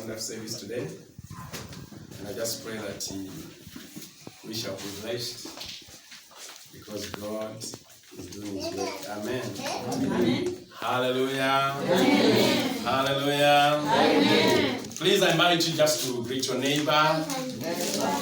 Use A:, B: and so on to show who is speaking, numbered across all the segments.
A: wonderful service today. And I just pray that we shall be blessed because God is doing His work. Amen.
B: Amen.
A: Hallelujah.
B: Amen.
A: Hallelujah.
B: Amen.
A: Please, I invite you just to greet your neighbor.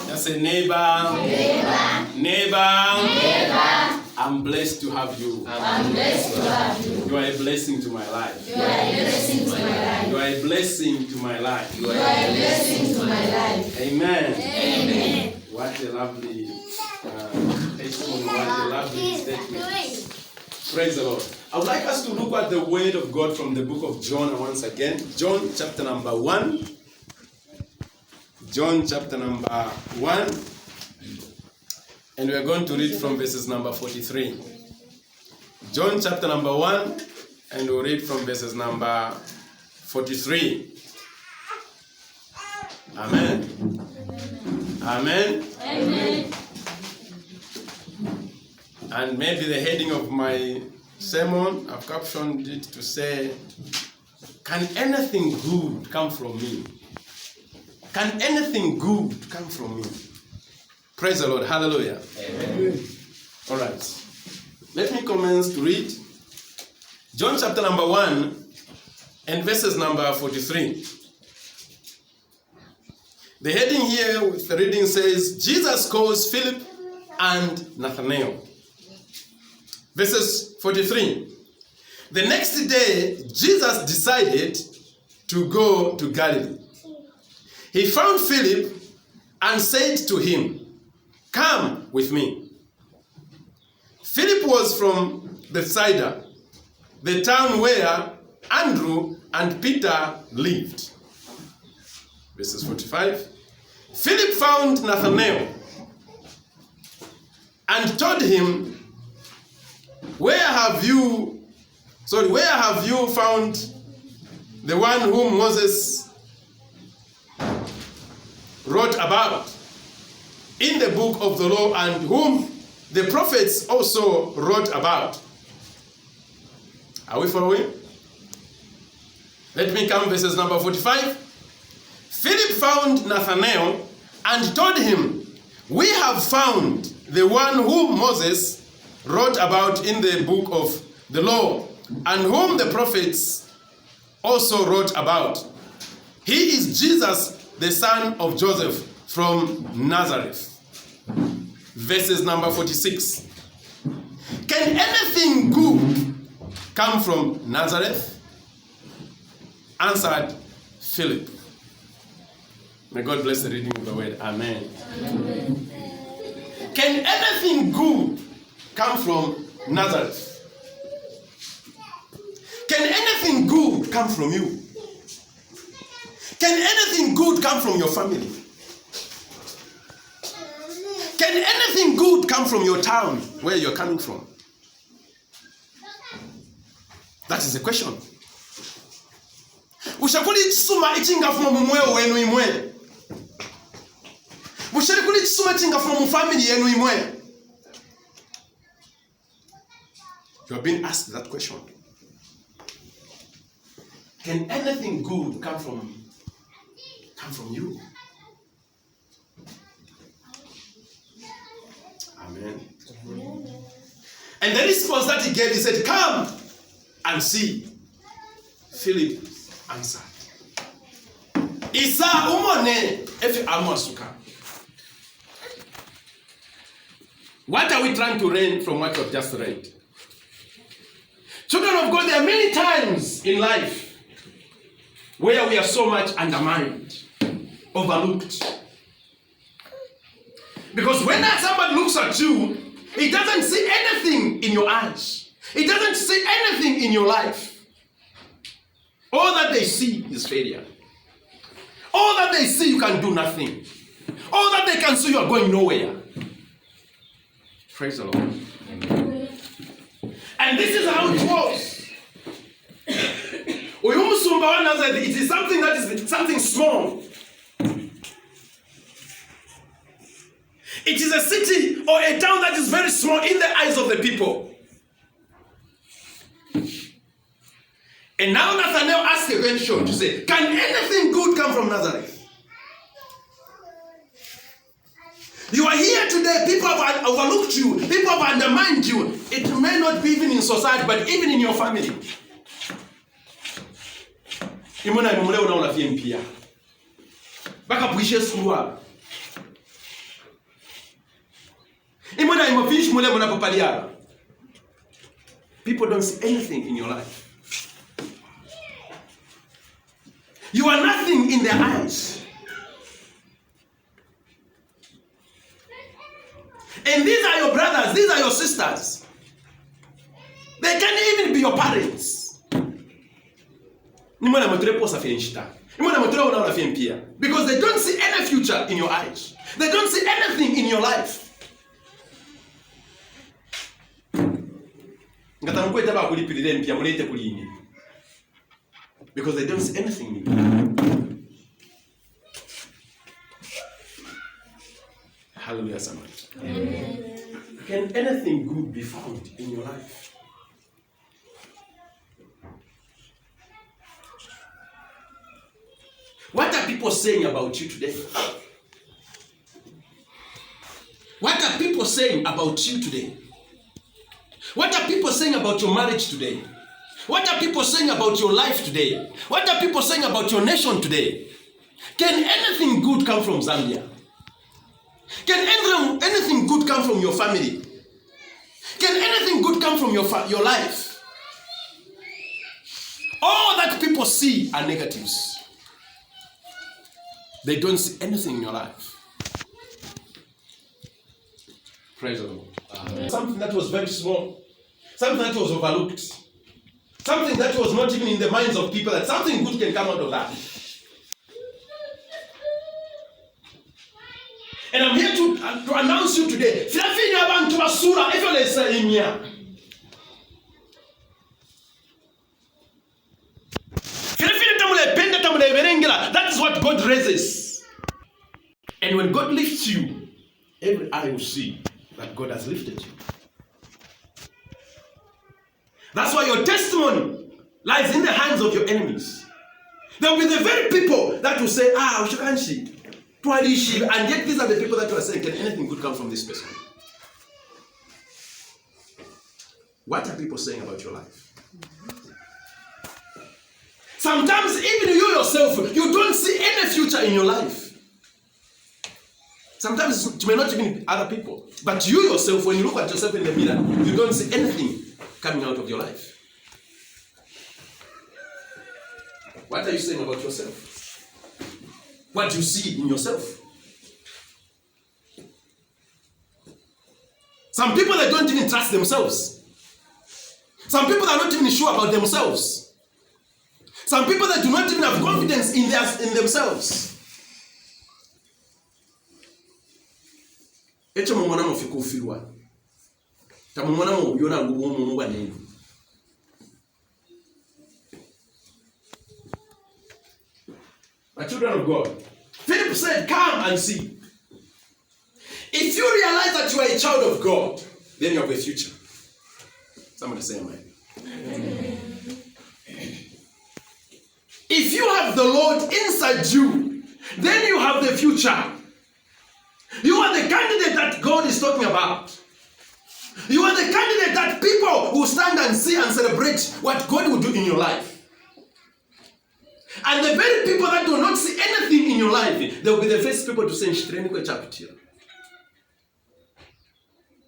A: Just say, neighbor.
B: Neighbor.
A: Neighbor.
B: Neighbor.
A: I'm blessed to have you.
B: I'm blessed to have you.
A: You are a blessing to my life.
B: You are a blessing to my life.
A: You are a blessing to my life.
B: You are a blessing to my life.
A: Amen.
B: Amen.
A: What a lovely testimony. What a lovely statement. Praise the Lord. I would like us to look at the word of God from the book of John once again. John chapter number 1. John chapter number 1. And we are going to read from verses number 43. John chapter number 1. And we'll read from verses number 43. Amen. Amen.
B: Amen.
A: And maybe the heading of my sermon, I've captioned it to say, can anything good come from me? Can anything good come from me? Praise the Lord. Hallelujah.
C: Amen.
A: All right. Let me commence to read John chapter number 1 and verses number 43. The heading here with the reading says, Jesus calls Philip and Nathanael. Verses 43. The next day, Jesus decided to go to Galilee. He found Philip and said to him, "Come with me." Philip was from Bethsaida, the town where Andrew and Peter lived. Verses 45. Philip found Nathanael and told him, Where have you found the one whom Moses wrote about in the book of the law and whom the prophets also wrote about? Are we following? Let me come verses number 45. Philip found Nathanael and told him, We have found the one whom Moses wrote about in the book of the law, and whom the prophets also wrote about. He is Jesus, the son of Joseph from Nazareth. Verses number 46. Can anything good come from Nazareth? Answered Philip. May God bless the reading of the word. Amen.
B: Amen.
A: Can anything good come from Nazareth? Can anything good come from you? Can anything good come from your family? Can anything good come from your town where you're coming from? That is the question. Ushakuli chisuma ichinga from mumweo wenu imwe. Ushakuli chisuma ichinga from family yenu imwe. You have been asked that question. Can anything good come from you? Amen. And the response that he gave, he said, Come and see. Philip answered, Isa umone efi amasuka. What are we trying to learn from what you have just read? Children of God, there are many times in life where we are so much undermined, overlooked. Because when somebody looks at you, he doesn't see anything in your eyes. He doesn't see anything in your life. All that they see is failure. All that they see, you can do nothing. All that they can see, you are going nowhere. Praise the Lord. Amen. And this is how it was. It is something that is something small. It is a city or a town that is very small in the eyes of the people. And now Nathanael asked a question to say, can anything good come from from Nazareth. You are here today, people have overlooked you, people have undermined you. It may not be even in society, but even in your family. Imona imule unaona pia. Baka puishe suluwa. Imona imofish mule munapopaliana. People don't see anything in your life. You are nothing in their eyes. And these are your brothers, these are your sisters. They can't even be your parents. Because they don't see any future in your eyes. They don't see anything in your life. Because they don't see anything in you. Hallelujah, somebody. Amen. Can anything good be found in your life? What are people saying about you today? What are people saying about you today? What are people saying about your marriage today? What are people saying about your life today? What are people saying about your nation today? Can anything good come from Zambia? Can anything good come from your family? Can anything good come from your life? All that people see are negatives. They don't see anything in your life. Praise the Lord. Something that was very small, something that was overlooked, something that was not even in the minds of people, that something good can come out of that. And I'm here to announce you today. That is what God raises. And when God lifts you, every eye will see that God has lifted you. That's why your testimony lies in the hands of your enemies. There will be the very people that will say, Ushakanshi, and yet these are the people that are saying, can anything good come from this person? What are people saying about your life? Sometimes even you yourself, you don't see any future in your life. Sometimes it may not even be other people. But you yourself, when you look at yourself in the mirror, you don't see anything coming out of your life. What are you saying about yourself? What do you see in yourself? Some people, they don't even trust themselves. Some people are not even sure about themselves. Some people that do not even have confidence in themselves. My children of God, Philip said, come and see. If you realize that you are a child of God, then you have a future. Somebody say amen. Amen. If you have the Lord inside you, then you have the future. You are the candidate that God is talking about. You are the candidate that people will stand and see and celebrate what God will do in your life. And the very people that do not see anything in your life, they will be the first people to say,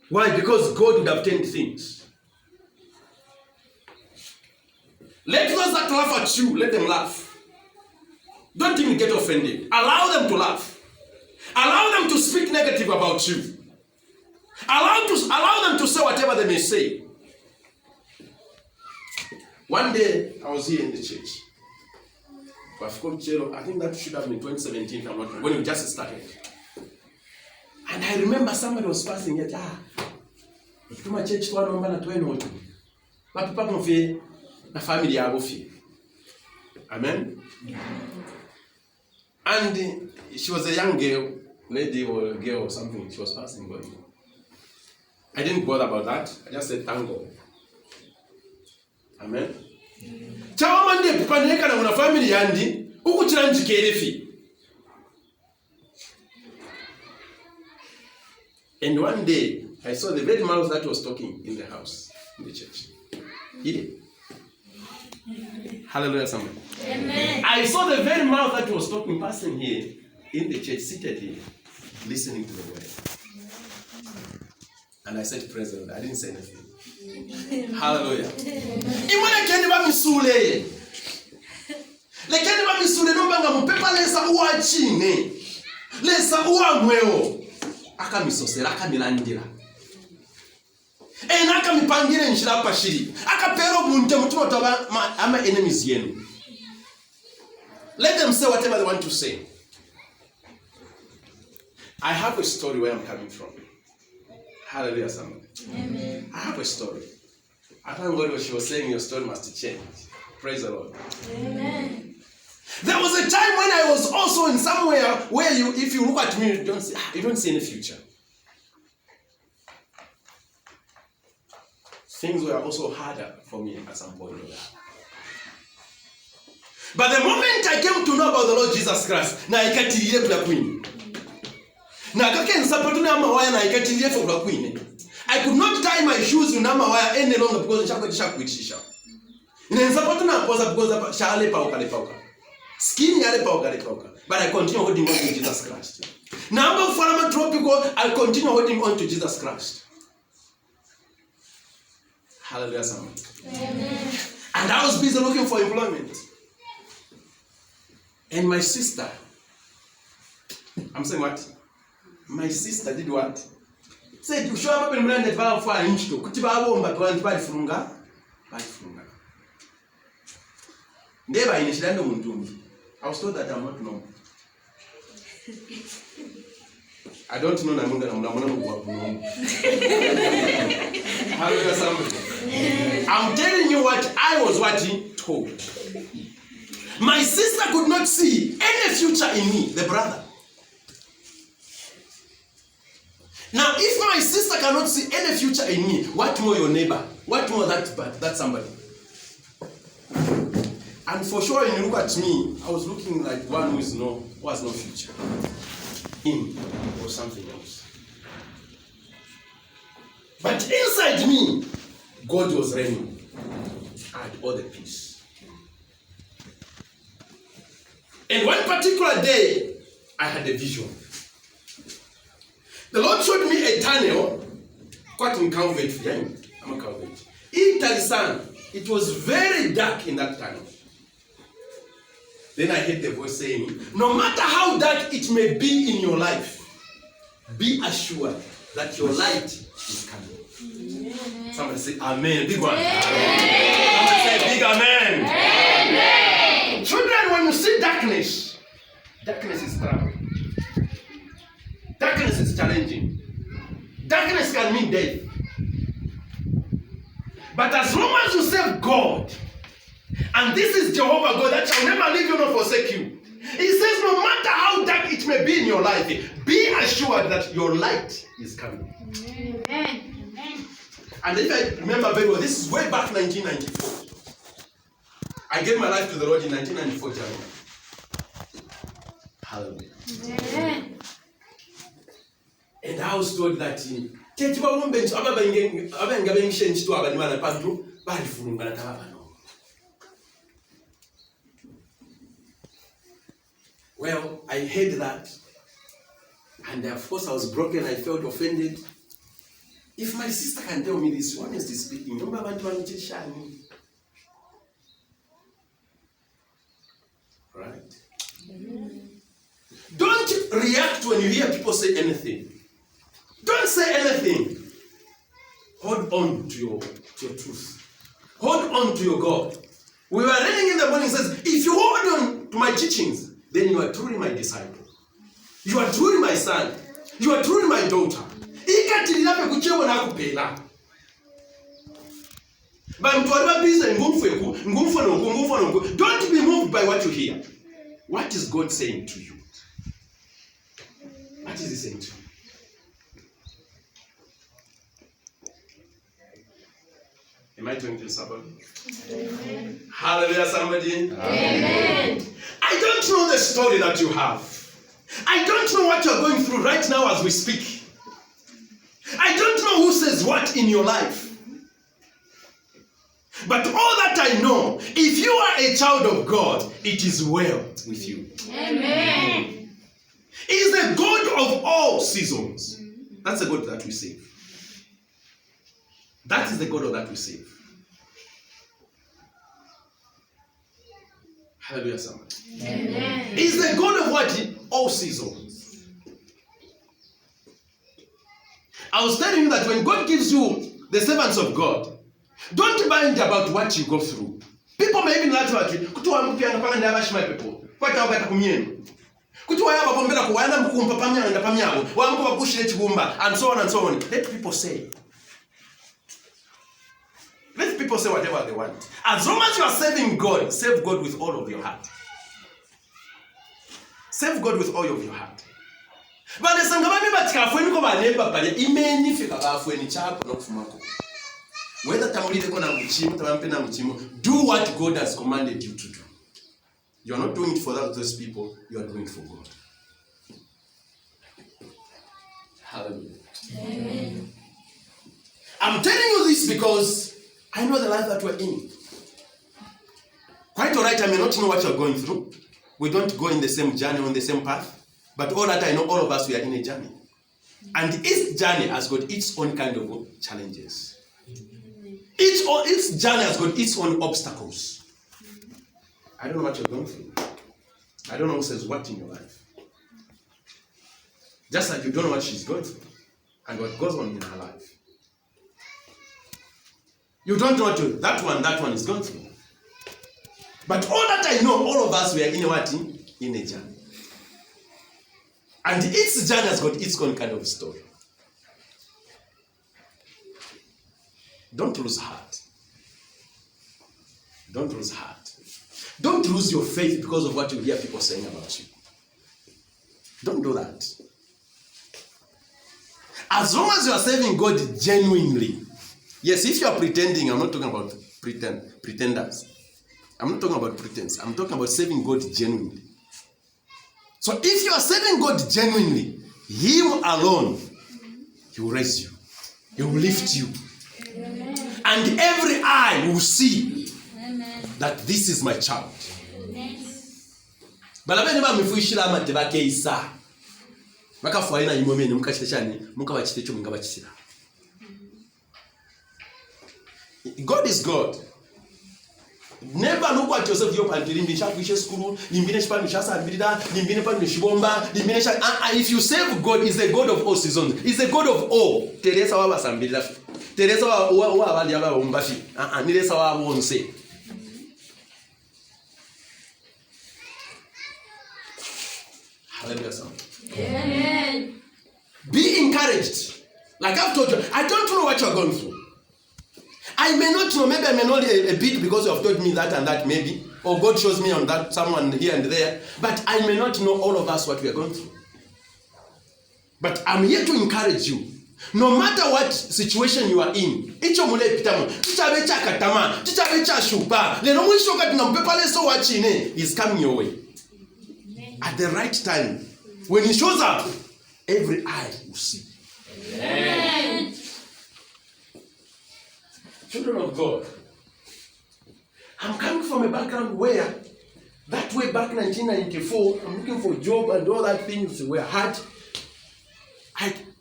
A: why? Because God would have changed things. Let those that laugh at you, let them laugh. Don't even get offended. Allow them to laugh. Allow them to speak negative about you. Allow them to say whatever they may say. One day, I was here in the church. I think that should have been 2017, if I'm not wrong, when we just started. And I remember somebody was passing yet. To my church, to one na 20. But people don't feel the family are feel. Amen. And she was a young girl, lady or girl or something. She was passing by. I didn't bother about that. I just said thank God. Amen. Chawamande pupaneka na una family yandi ukuchira njikerefi. And one day, I saw the very mouth that was talking in the house, in the church. Here. Hallelujah, somebody.
B: Amen.
A: I saw the very mouth that was talking, passing here, in the church, seated here, listening to the word. And I said, praise the Lord. I didn't say anything. Hallelujah. Imana kende ba misule. Lekende ba misule no banga mupepa lesa uwa chine. Lesa uwa mweo. Aka misosera aka milandira. Aka mipangire njira pashiri. Aka pero bunte mutumo toba ama enemies yenu. Let them say whatever they want to say. I have a story where I'm coming from. Hallelujah, somebody.
B: Amen.
A: I have a story. I thank God what she was saying, your story must change. Praise the Lord.
B: Amen.
A: There was a time when I was also in somewhere where if you look at me, you don't see any future. Things were also harder for me at some point. But the moment I came to know about the Lord Jesus Christ, na ikatiliye kwa queen. Na kake nsapotuna mawaya na ikatiliye kwa queen. I could not tie my shoes in mawaya any longer because nshako tishakuitisha. Ina nsapotuna because shale pauka. Skin yale pauka. But I continue holding on to Jesus Christ. Number for tropical, I continue holding on to Jesus Christ. Hallelujah, somebody.
B: Amen.
A: And I was busy looking for employment. And my sister, I'm saying what? My sister did what? Said, you show up in Mland Val for an inch to Kutiba, but one by Funga. Never in Ishland. I was told that I'm not known. I don't know Namuna. Hallelujah, somebody. I'm telling you what I was told. My sister could not see any future in me, the brother. Now, if my sister cannot see any future in me, what more your neighbor? What more that somebody? And for sure, when you look at me, I was looking like one who has no future. Him or something else. But inside me, God was reigning. I had all the peace. And one particular day, I had a vision. The Lord showed me a tunnel, quite in Calvert. I'm a Calvert. In Talisan, it was very dark in that tunnel. Then I heard the voice saying, no matter how dark it may be in your life, be assured that your light is coming. Amen. Somebody say amen. Big one. Amen. Somebody say big amen. Amen. Children, when you see darkness, darkness is trouble. Darkness is challenging. Darkness can mean death. But as long as you serve God, and this is Jehovah God that shall never leave you nor forsake you. He says no matter how dark it may be in your life, be assured that your light is coming.
B: Amen.
A: And if I remember very well, this is way back 1994. I gave my life to the Lord in 1994 January. Hallelujah.
B: Amen.
A: And I was told that well, I heard that, and of course I was broken. I felt offended. If my sister can tell me this, honestly speaking, right? Don't react when you hear people say anything. Don't say anything. Hold on to your truth. Hold on to your God. We were reading in the morning, it says, if you hold on to my teachings, then you are truly my disciple. You are truly my son. You are truly my daughter. Don't be moved by what you hear. What is God saying to you? What is he saying to you? Am I talking to somebody? Amen. Hallelujah, somebody.
B: Amen.
A: I don't know the story that you have. I don't know what you're going through right now as we speak. I don't know who says what in your life. But all that I know, if you are a child of God, it is well with you.
B: Amen.
A: He is the God of all seasons. That's the God that we serve. That is the God that we serve. Hallelujah, somebody.
B: Amen.
A: He is the God of what? All seasons. I was telling you that when God gives you the servants of God, don't mind about what you go through. People may even laugh at you. Kutu wa mpianga panga ndaba shima people. Kwa tawagata kumienu. Kutu wa yaba bombela kuwana mkumpa pamya nda pamyago. Wa mkumpa pushile chibumba and so on and so on. Let people say. Let people say whatever they want. As long as you are serving God, serve God with all of your heart. Serve God with all of your heart. But the sangabami batikafweni ko banemba pale imeni fika bafweni chapo nokufumako. Whether tamulireko na muchimo tamampe na muchimo, do what God has commanded you to do. You are not doing it for those people, you are doing it for God. Hallelujah.
B: Amen.
A: I'm telling you this because I know the life that we're in. Quite alright, I may not know what you're going through. We don't go in the same journey, on the same path. But all that I know, all of us, we are in a journey. And each journey has got its own kind of challenges. Each journey has got its own obstacles. I don't know what you're going through. I don't know who says what in your life. Just like you don't know what she's going through and what goes on in her life. You don't know what that one is going through. But all that I know, all of us, we are in a what? In a journey. And each journey has got its own kind of story. Don't lose heart. Don't lose heart. Don't lose your faith because of what you hear people saying about you. Don't do that. As long as you are serving God genuinely. Yes, if you are pretending, I'm not talking about pretenders. I'm not talking about pretense. I'm talking about serving God genuinely. So if you are serving God genuinely, Him alone, He will raise you. He will lift you.
B: Amen.
A: And every eye will see
B: Amen.
A: that this is my child.
B: Amen.
A: Balabeni ba mifuishira amate bakeisa. Bakafuaina imomeni mukachiteshani mukabachitecho mungabachisira. God is God. Never look at yourself your limbine shakwishe school, limbine shipanu shasambirira, limbine panu shibomba, limbine sha if you serve God, is the God of all seasons. Is the God of all. Teresa wa basambirira. Teresa wa abali ababomba fi. Niresa wa bonse. Hallelujah.
B: Amen.
A: Be encouraged. Like I've told you, I don't know what you're going through. I may not know, maybe I may know a bit because you have told me that and that maybe, or God shows me on that someone here and there, but I may not know all of us what we are going through. But I'm here to encourage you. No matter what situation you are in, icho mule pitamo, chichabe cha katama, chichabe cha shupa, leno mwisho kati na mpepale so wachine is coming your way. At the right time, when he shows up, every eye will see.
B: Amen.
A: Children of God, I'm coming from a background where that way back in 1994, I'm looking for a job and all that things were hard.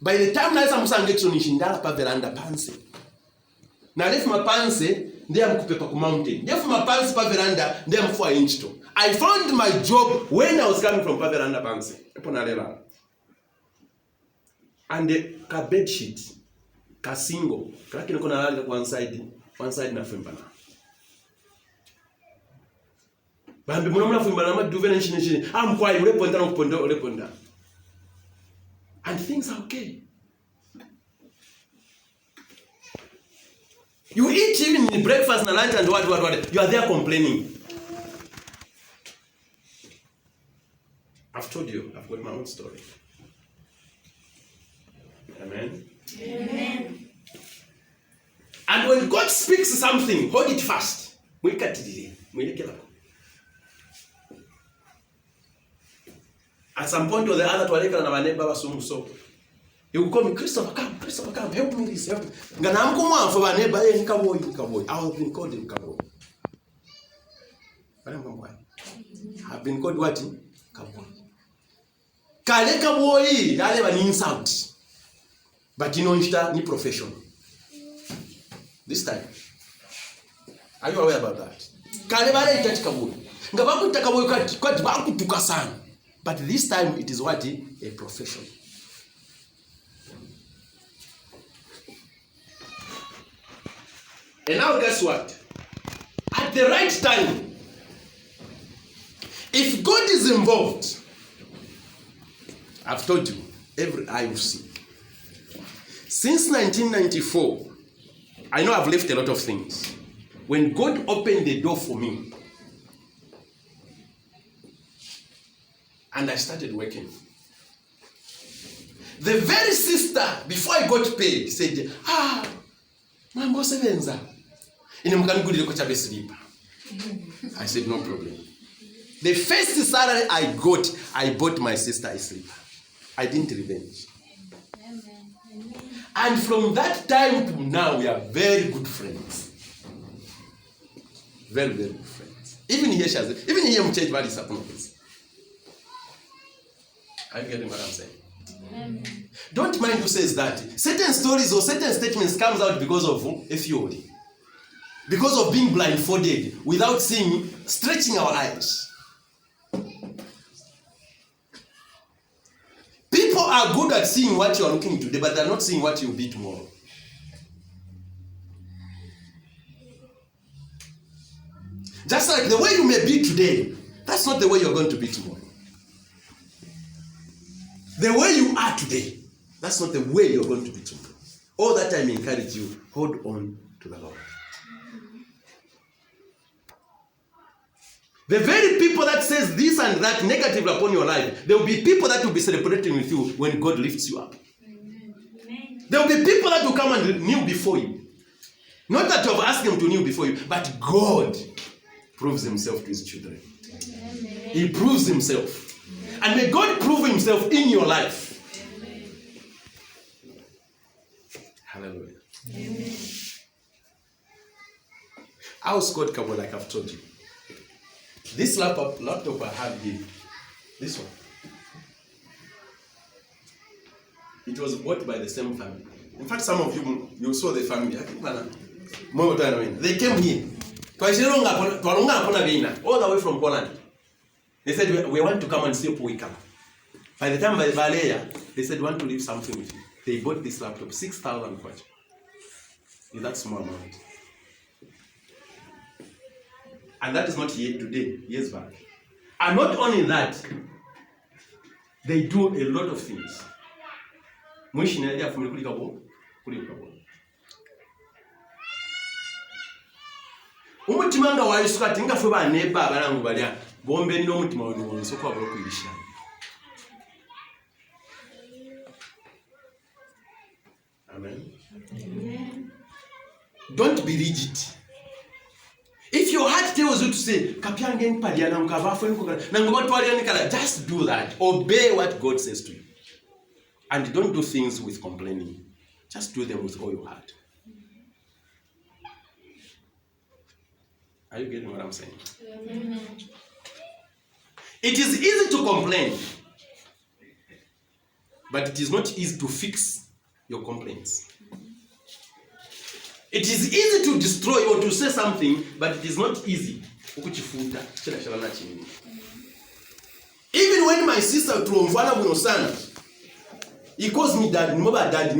A: By the time Naisa Musangetso nishindala pa veranda panse. Na lefu mapanse, ndiye mkupepa ku mountain. Lefu mapanse pa veranda, ndiye mfua inchito. I found my job when I was coming from pa veranda panse. Epo nalela. And ka bed sheet, ka single, kaki niko nalala one side na fembana. Bambi muna fembana ma duve na nchini. Mkwai uleponda na kuponda uleponda. And things are okay. You eat even in breakfast and lunch and what. You are there complaining. I've told you, I've got my own story. Amen.
B: Amen.
A: And when God speaks something, hold it fast. At some point or the other, he He will call me, Christopher, come, help me this, help me. I have been called him Kaboy. I've been called what? Kaboy. Kale Kaboy, I never insult. But you know, it's professional. This time. Are you aware about that? Kale Bale is Kaboy. But this time it is what? A profession. And now guess what? At the right time, if God is involved, I've told you, every eye will see. Since 1994, I know I've left a lot of things. When God opened the door for me, and I started working, the very sister, before I got paid, said, Mambo Sevenza. I said, no problem. The first salary I got, I bought my sister a sleeper. I didn't revenge. And from that time to now, we are very good friends. Very, very good friends. Even here, change value supplements. Are you getting what I'm saying? Amen. Don't mind who says that. Certain stories or certain statements comes out because of FUOD. Because of being blindfolded, without seeing, stretching our eyes. People are good at seeing what you are looking today, but they are not seeing what you will be tomorrow. Just like the way you may be today, that's not the way you're going to be tomorrow. The way you are today, that's not the way you're going to be tomorrow. All that time, encourage you, hold on to the Lord. The very people that says this and that negatively upon your life, there will be people that will be celebrating with you when God lifts you up. Amen. There will be people that will come and kneel before you. Not that you have asked them to kneel before you, but God proves himself to his children. Amen. He proves himself. And may God prove himself in your life. Amen. Hallelujah. Amen. I was called Kabo, like I've told you. This laptop I have here, this one, it was bought by the same family. In fact, some of you saw the family. They came here. All the way from Poland. They said, we want to come and see Puika. By the time they said, we want to leave something with you. They bought this laptop, 6,000 kwacha. Is that small amount? And that is not yet today, years back. And not only that, they do a lot of things. Umutimanga wa Yesu katinga fwe ba neba balangu balya bombe nno umutima wano nsoko abolo kwirisha. Amen. Amen. Don't be rigid. If your heart tells you to say, just do that. Obey what God says to you. And don't do things with complaining. Just do them with all your heart. Are you getting what I'm saying? Amen. It is easy to complain, but it is not easy to fix your complaints. It is easy to destroy or to say something, but it is not easy. Even when my sister he calls me daddy, daddy.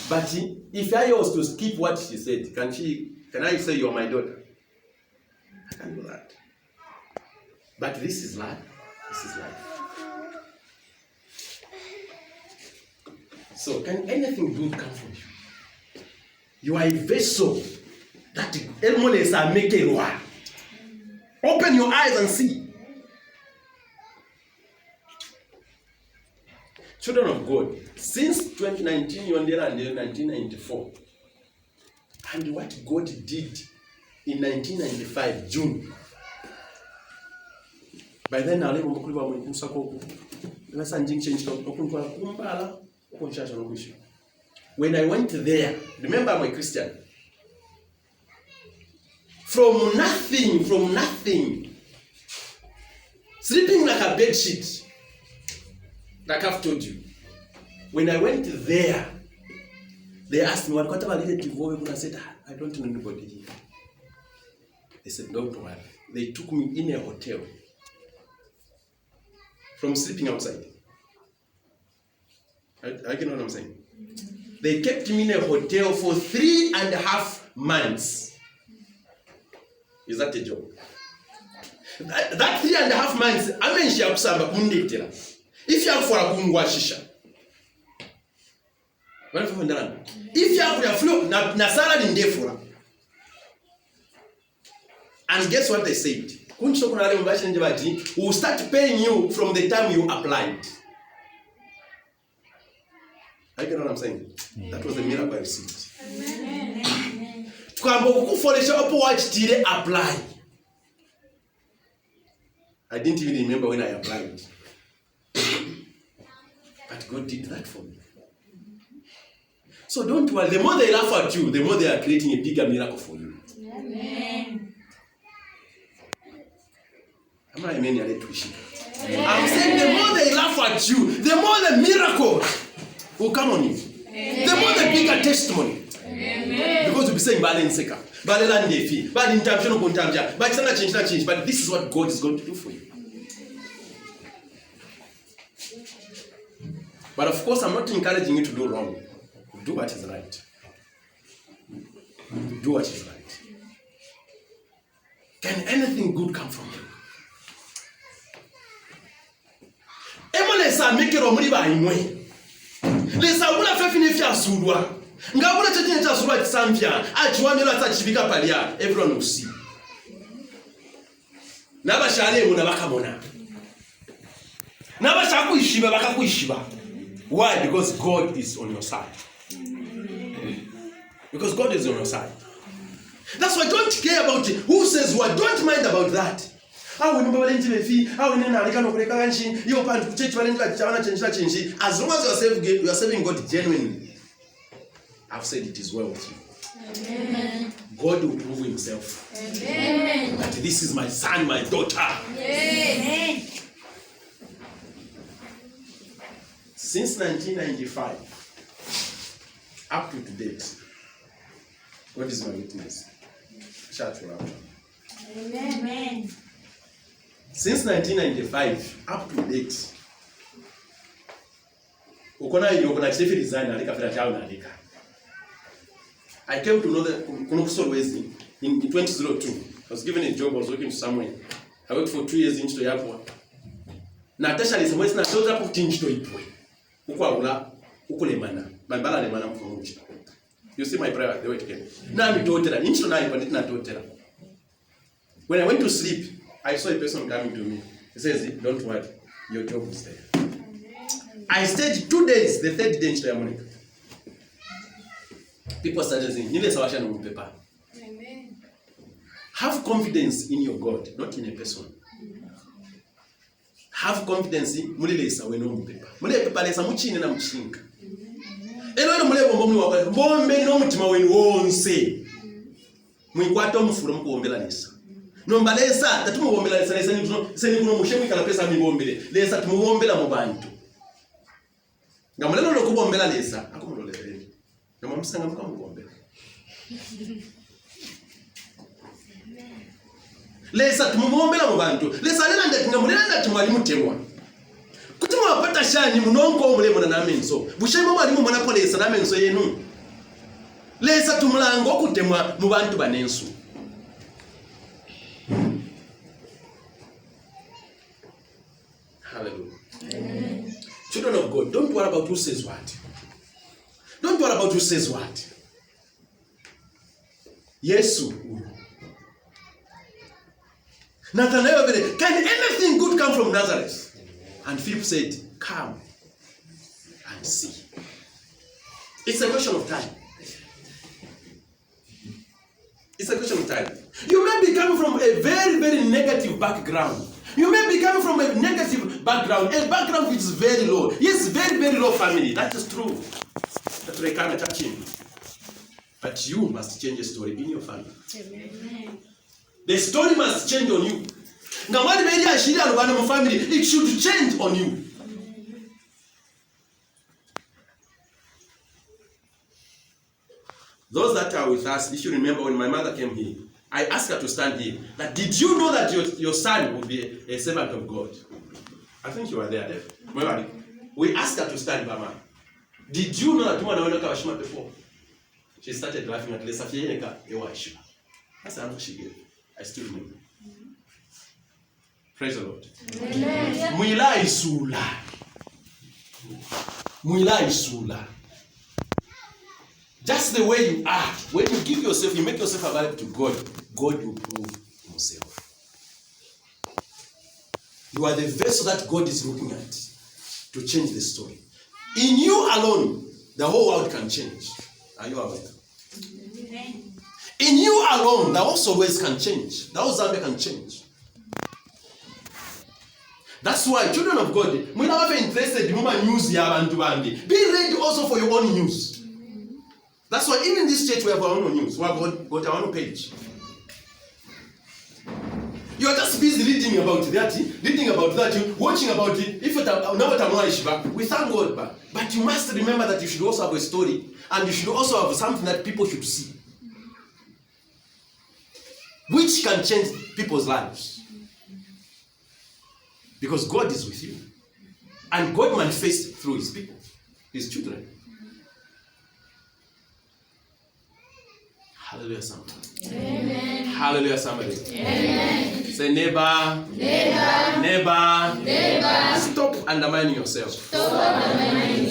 A: But if I was to skip what she said, can I say you're my daughter? I can't do that. But this is life. This is life. So can anything good come from you? You are a vessel that Elmones are making one. Open your eyes and see. Children of God, since 2019, you are there until 1994. And what God did in 1995, June. By then, I was When I went there, remember I'm a Christian. From nothing, sleeping like a bed sheet, like I've told you. When I went there, they asked me, what about relative? I said, I don't know anybody here. They said, don't worry. They took me in a hotel from sleeping outside. I get what I'm saying. They kept me in a hotel for 3.5 months. Is that a job? That 3.5 months, I mean, she kusamba kundetera. If you have for a kungwashisha. If you have for a flow, na salary ndefura. And guess what they said? We'll start paying you from the time you applied. I get what I'm saying? That was the miracle I received. Apply. I didn't even remember when I applied. But God did that for me. So don't worry. The more they laugh at you, the more they are creating a bigger miracle for you.
B: Amen.
A: Am I amen? I'm saying the more they laugh at you, the more the miracle will come on you. Amen. The more the bigger testimony. Amen. Because you'll be saying, but this is what God is going to do for you. But of course, I'm not encouraging you to do wrong. Do what is right. Do what is right. Can anything good come from you? Lesa mekero muri ba imwe. Lesa bula fefine fia sulwa. Ngabula chetine cha sulwa tsamvya. Achiwamela tsachibika palia. Everyone will see. Nabashale mu nabakamona. Nabashaku ishiba bakakuishiba. Why? Because God is on your side. Because God is on your side. That's why don't care about it. Who says what? Don't mind about that. As long as you are serving God genuinely, I've said it is well with you. Amen. God will prove himself. Amen. That this is my son, my daughter. Amen. Since 1995 up to date, God is my witness. Shout for us. Amen. Since 1995 up to date, I came to know that in 2002. I was given a job, I was working somewhere. I worked for 2 years in the airport. Natasha is always not so of things to it. You see my prayer, the way it came. Now I'm told that. When I went to sleep, I saw a person coming to me. He says, don't worry, your job is there. I stayed 2 days, the third day into Yamonica. People started saying, Amen. Have confidence in your God, not in a person. Have confidence in Mulilesa when no paper. Mulepa lesa muchine na mchinka. Elo mule bombe no mutima when won say. Mwikwato mufuro mkuombela lesa. Nomba lesa tatumuombela lesa ni kuno mushemu kala pesa mibombele. Lesa tumuombela mu bantu. Ngamulelo lokubombela lesa akumulolele. Ngamamsanga mukamubombela. Lesa tumuombela mu bantu. Lesa lela ndati ngamulelo ndati mwali mutemwa. Kuti mwapata shani munonko omulemo na namenso. Bushema mwali mumona po lesa namenso yenu. Lesa tumulango okutemwa mu bantu banensu. Hallelujah. Amen. Children of God, don't worry about who says what. Don't worry about who says what. Yesu. Nathanael, can anything good come from Nazareth? And Philip said, come and see. It's a question of time. It's a question of time. You may be coming from a very, very negative background. You may be coming from a negative background, a background which is very low. Yes, very, very low family. That is true. That we can't touch him. But you must change the story in your family.
B: Amen.
A: The story must change on you. Now, what made you share about family? It should change on you. Those that are with us, you should remember when my mother came here, I asked her to stand here. That did you know that your son will be a servant of God? I think you were there, Dave. We asked her to stand, Mama. Did you know that woman Kawashima before? She started laughing at Lesa Fieneka, Ewashima. That's the answer she gave. I still remember. Praise the Lord.
B: Amen.
A: Mwila isula. Mwila isula. Just the way you are, when you give yourself, you make yourself available to God, God will prove himself. You are the vessel that God is looking at to change the story. In you alone, the whole world can change. Are you aware?
B: Amen.
A: In you alone, the whole Solwezi can change. The whole Zambia can change. That's why, children of God, when you are interested in news, be ready also for your own news. That's why even in this church we have our own news. We have got our own page. You are just busy reading about that, watching about it. If you know we thank God, but you must remember that you should also have a story, and you should also have something that people should see, which can change people's lives. Because God is with you, and God manifests through His people, His children. Hallelujah, somebody.
B: Amen.
A: Hallelujah, somebody.
B: Amen.
A: Say neighbor. Stop undermining yourself.